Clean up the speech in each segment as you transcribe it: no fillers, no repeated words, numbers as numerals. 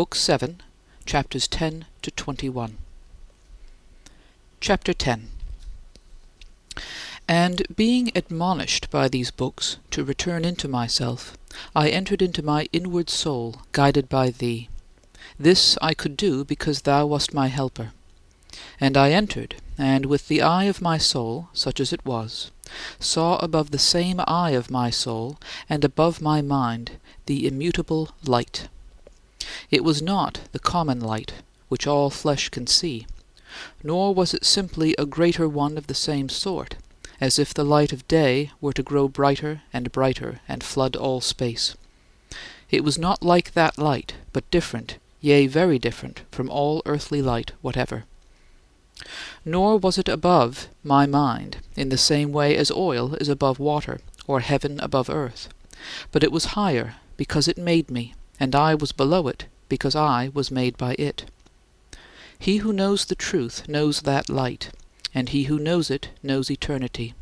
Book 7, chapters 10 to 21. Chapter 10. And being admonished by these books to return into myself, I entered into my inward soul, guided by thee. This I could do because thou wast my helper. And I entered, and with the eye of my soul, such as it was, saw above the same eye of my soul, and above my mind, the immutable light. It was not the common light, which all flesh can see, nor was it simply a greater one of the same sort, as if the light of day were to grow brighter and flood all space. It was not like that light, but different, yea, very different from all earthly light whatever. Nor was it above my mind in the same way as oil is above water, or heaven above earth, but it was higher because it made me, and I was below it because I was made by it. He who knows the truth knows that light, and he who knows it knows eternity.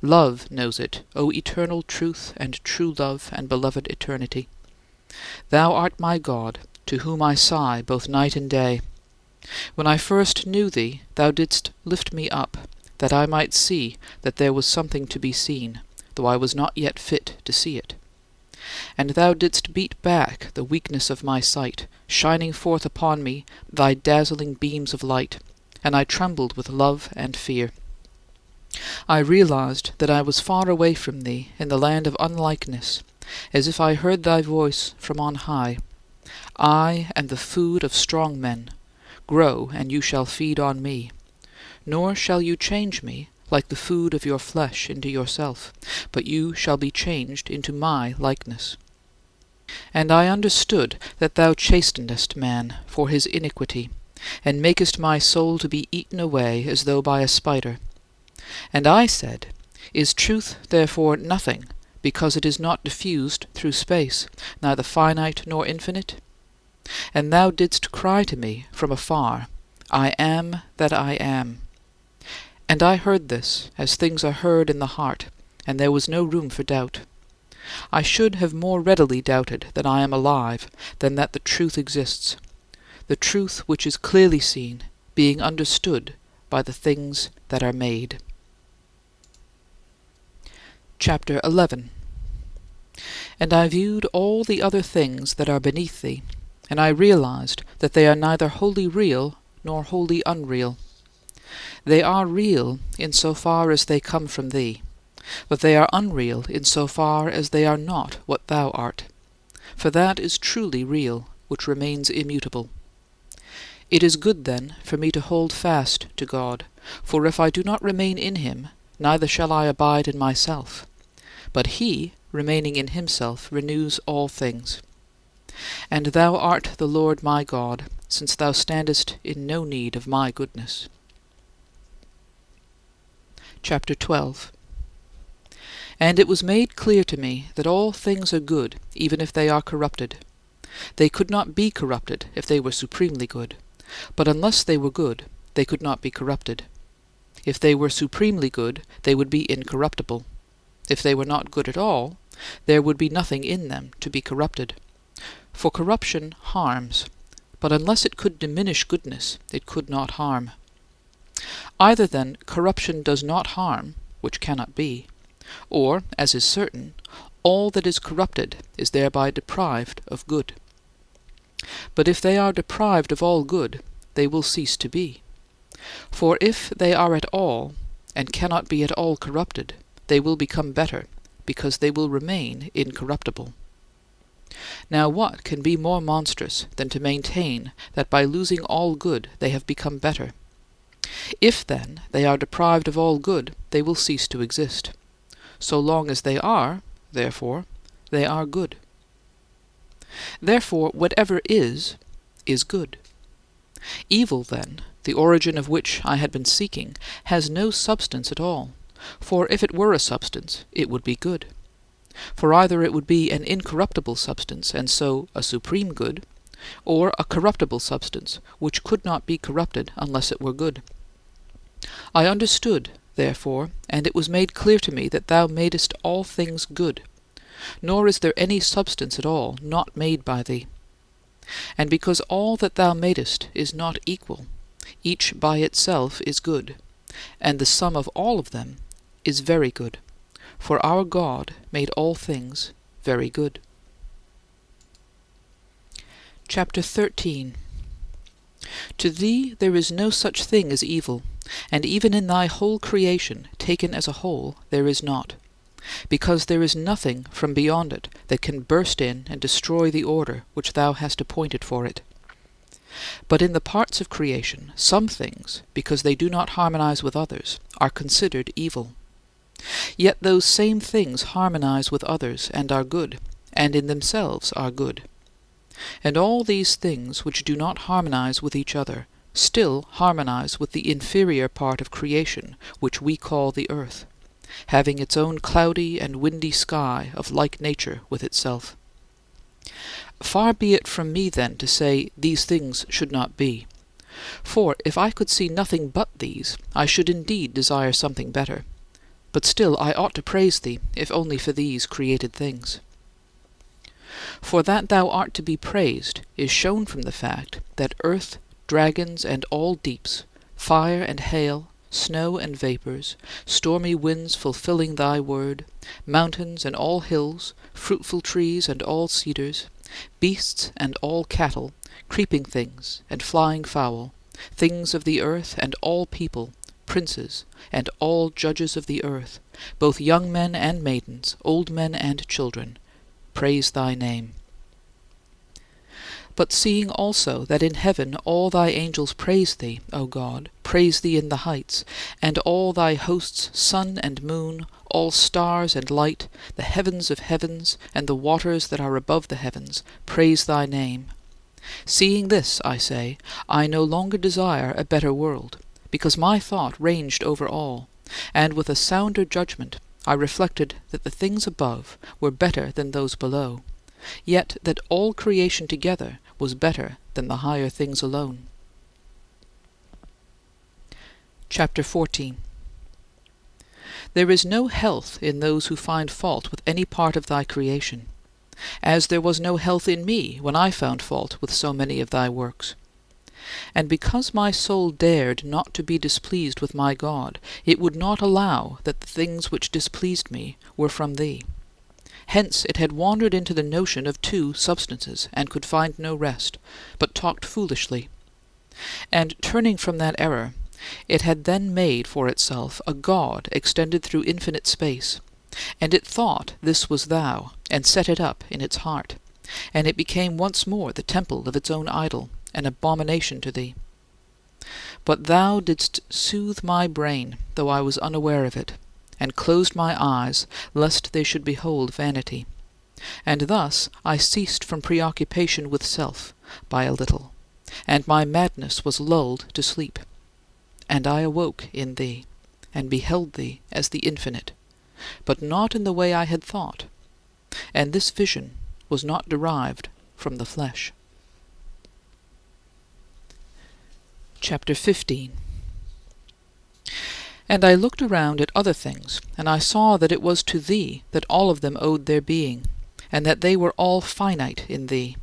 Love knows it, O eternal truth and true love and beloved eternity. Thou art my God, to whom I sigh both night and day. When I first knew thee, thou didst lift me up, that I might see that there was something to be seen, though I was not yet fit to see it. And thou didst beat back the weakness of my sight, shining forth upon me thy dazzling beams of light, and I trembled with love and fear. I realized that I was far away from thee in the land of unlikeness, as if I heard thy voice from on high. I am the food of strong men. Grow, and you shall feed on me. Nor shall you change me like the food of your flesh into yourself, but you shall be changed into my likeness. And I understood that thou chastenest man for his iniquity, and makest my soul to be eaten away as though by a spider. And I said, Is truth therefore nothing, because it is not diffused through space, neither finite nor infinite? And thou didst cry to me from afar, I am that I am. And I heard this, as things are heard in the heart, and there was no room for doubt. I should have more readily doubted that I am alive than that the truth exists, the truth which is clearly seen, being understood by the things that are made. Chapter 11. And I viewed all the other things that are beneath thee, and I realized that they are neither wholly real nor wholly unreal. They are real in so far as they come from thee, but they are unreal in so far as they are not what thou art. For that is truly real, which remains immutable. It is good, then, for me to hold fast to God, for if I do not remain in him, neither shall I abide in myself. But he, remaining in himself, renews all things. And thou art the Lord my God, since thou standest in no need of my goodness. Chapter 12. And it was made clear to me that all things are good, even if they are corrupted. They could not be corrupted if they were supremely good, but unless they were good, they could not be corrupted. If they were supremely good, they would be incorruptible. If they were not good at all, there would be nothing in them to be corrupted. For corruption harms, but unless it could diminish goodness, it could not harm. Either then corruption does not harm, which cannot be, or, as is certain, all that is corrupted is thereby deprived of good. But if they are deprived of all good, they will cease to be. For if they are at all, and cannot be at all corrupted, they will become better, because they will remain incorruptible. Now what can be more monstrous than to maintain that by losing all good they have become better? If, then, they are deprived of all good, they will cease to exist. So long as they are, therefore, they are good. Therefore, whatever is good. Evil, then, the origin of which I had been seeking, has no substance at all, for if it were a substance, it would be good. For either it would be an incorruptible substance, and so a supreme good, or a corruptible substance, which could not be corrupted unless it were good. I understood, therefore, and it was made clear to me that thou madest all things good, nor is there any substance at all not made by thee. And because all that thou madest is not equal, each by itself is good, and the sum of all of them is very good, for our God made all things very good. Chapter 13. To thee there is no such thing as evil, and even in thy whole creation, taken as a whole, there is not, because there is nothing from beyond it that can burst in and destroy the order which thou hast appointed for it. But in the parts of creation, some things, because they do not harmonize with others, are considered evil. Yet those same things harmonize with others and are good, and in themselves are good. And all these things which do not harmonize with each other still harmonize with the inferior part of creation which we call the earth, having its own cloudy and windy sky of like nature with itself. Far be it from me then to say these things should not be. For if I could see nothing but these, I should indeed desire something better. But still I ought to praise thee, if only for these created things. For that thou art to be praised is shown from the fact that earth, dragons, and all deeps, fire and hail, snow and vapors, stormy winds fulfilling thy word, mountains and all hills, fruitful trees and all cedars, beasts and all cattle, creeping things and flying fowl, things of the earth and all people, princes and all judges of the earth, both young men and maidens, old men and children, praise thy name. But seeing also that in heaven all thy angels praise thee, O God, praise thee in the heights, and all thy hosts, sun and moon, all stars and light, the heavens of heavens, and the waters that are above the heavens, praise thy name. Seeing this, I say, I no longer desire a better world, because my thought ranged over all, and with a sounder judgment I reflected that the things above were better than those below, yet that all creation together was better than the higher things alone. Chapter 14. There is no health in those who find fault with any part of thy creation, as there was no health in me when I found fault with so many of thy works. And because my soul dared not to be displeased with my God, it would not allow that the things which displeased me were from thee. Hence it had wandered into the notion of two substances, and could find no rest, but talked foolishly. And turning from that error, it had then made for itself a God extended through infinite space, and it thought this was thou, and set it up in its heart, and it became once more the temple of its own idol, an abomination to thee. But thou didst soothe my brain, though I was unaware of it, and closed my eyes lest they should behold vanity. And thus I ceased from preoccupation with self by a little, and my madness was lulled to sleep. And I awoke in thee, and beheld thee as the infinite, but not in the way I had thought, and this vision was not derived from the flesh. Chapter 15. And I looked around at other things, and I saw that it was to thee that all of them owed their being, and that they were all finite in thee.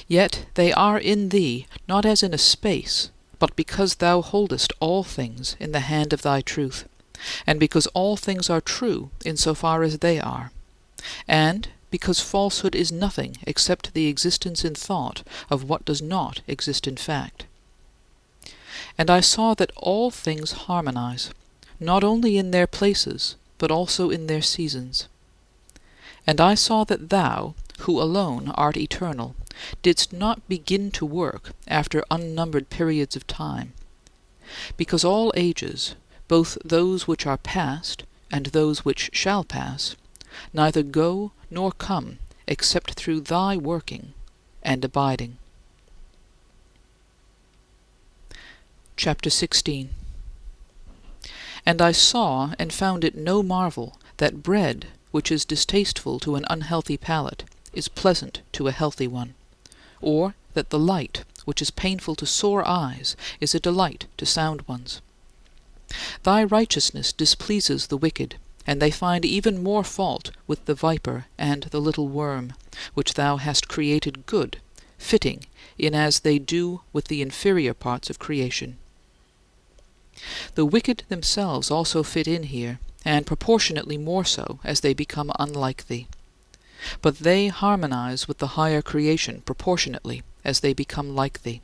Yet they are in thee not as in a space, but because thou holdest all things in the hand of thy truth, and because all things are true in so far as they are, and because falsehood is nothing except the existence in thought of what does not exist in fact. And I saw that all things harmonize, not only in their places, but also in their seasons. And I saw that thou, who alone art eternal, didst not begin to work after unnumbered periods of time, because all ages, both those which are past and those which shall pass, neither go nor come except through thy working and abiding. Chapter 16. And I saw and found it no marvel that bread, which is distasteful to an unhealthy palate, is pleasant to a healthy one, or that the light, which is painful to sore eyes, is a delight to sound ones. Thy righteousness displeases the wicked, and they find even more fault with the viper and the little worm, which thou hast created good, fitting in as they do with the inferior parts of creation. The wicked themselves also fit in here, and proportionately more so as they become unlike thee. But they harmonize with the higher creation proportionately as they become like thee.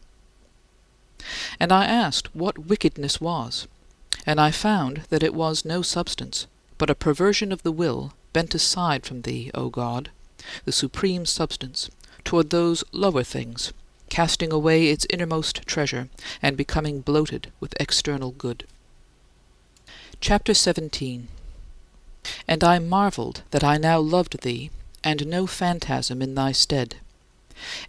And I asked what wickedness was, and I found that it was no substance, but a perversion of the will bent aside from thee, O God, the supreme substance, toward those lower things, casting away its innermost treasure and becoming bloated with external good. Chapter 17. And I marveled that I now loved thee, and no phantasm in thy stead.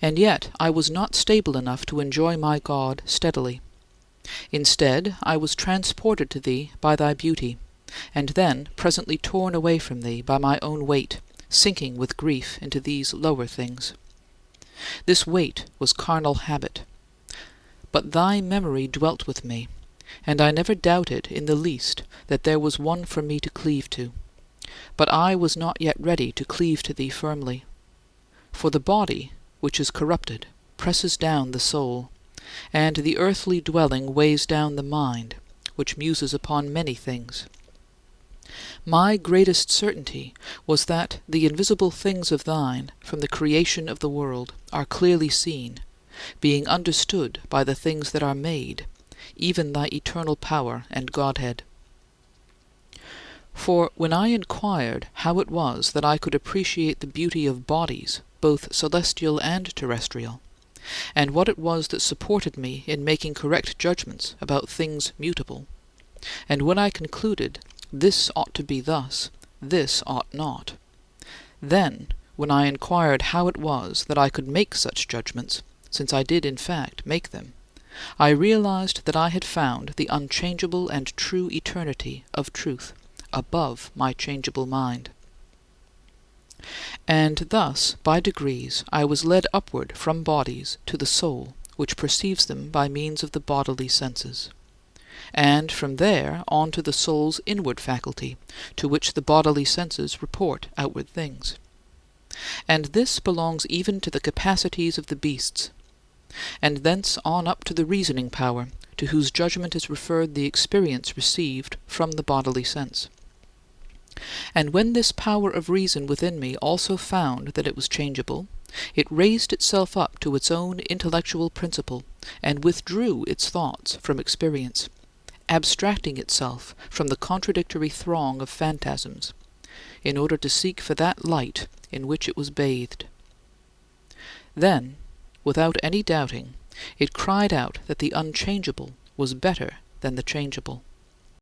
And yet I was not stable enough to enjoy my God steadily. Instead, I was transported to thee by thy beauty, and then presently torn away from thee by my own weight, sinking with grief into these lower things. This weight was carnal habit. But thy memory dwelt with me, and I never doubted in the least that there was one for me to cleave to. But I was not yet ready to cleave to thee firmly. For the body, which is corrupted, presses down the soul, and the earthly dwelling weighs down the mind, which muses upon many things. My greatest certainty was that the invisible things of thine from the creation of the world are clearly seen, being understood by the things that are made, even thy eternal power and Godhead. For when I inquired how it was that I could appreciate the beauty of bodies, both celestial and terrestrial, and what it was that supported me in making correct judgments about things mutable, and when I concluded, this ought to be thus, this ought not, then, when I inquired how it was that I could make such judgments, since I did in fact make them, I realized that I had found the unchangeable and true eternity of truth above my changeable mind. And thus, by degrees, I was led upward from bodies to the soul, which perceives them by means of the bodily senses, and from there on to the soul's inward faculty, to which the bodily senses report outward things. And this belongs even to the capacities of the beasts, and thence on up to the reasoning power, to whose judgment is referred the experience received from the bodily sense. And when this power of reason within me also found that it was changeable, it raised itself up to its own intellectual principle and withdrew its thoughts from experience, abstracting itself from the contradictory throng of phantasms, in order to seek for that light in which it was bathed. Then, without any doubting, it cried out that the unchangeable was better than the changeable.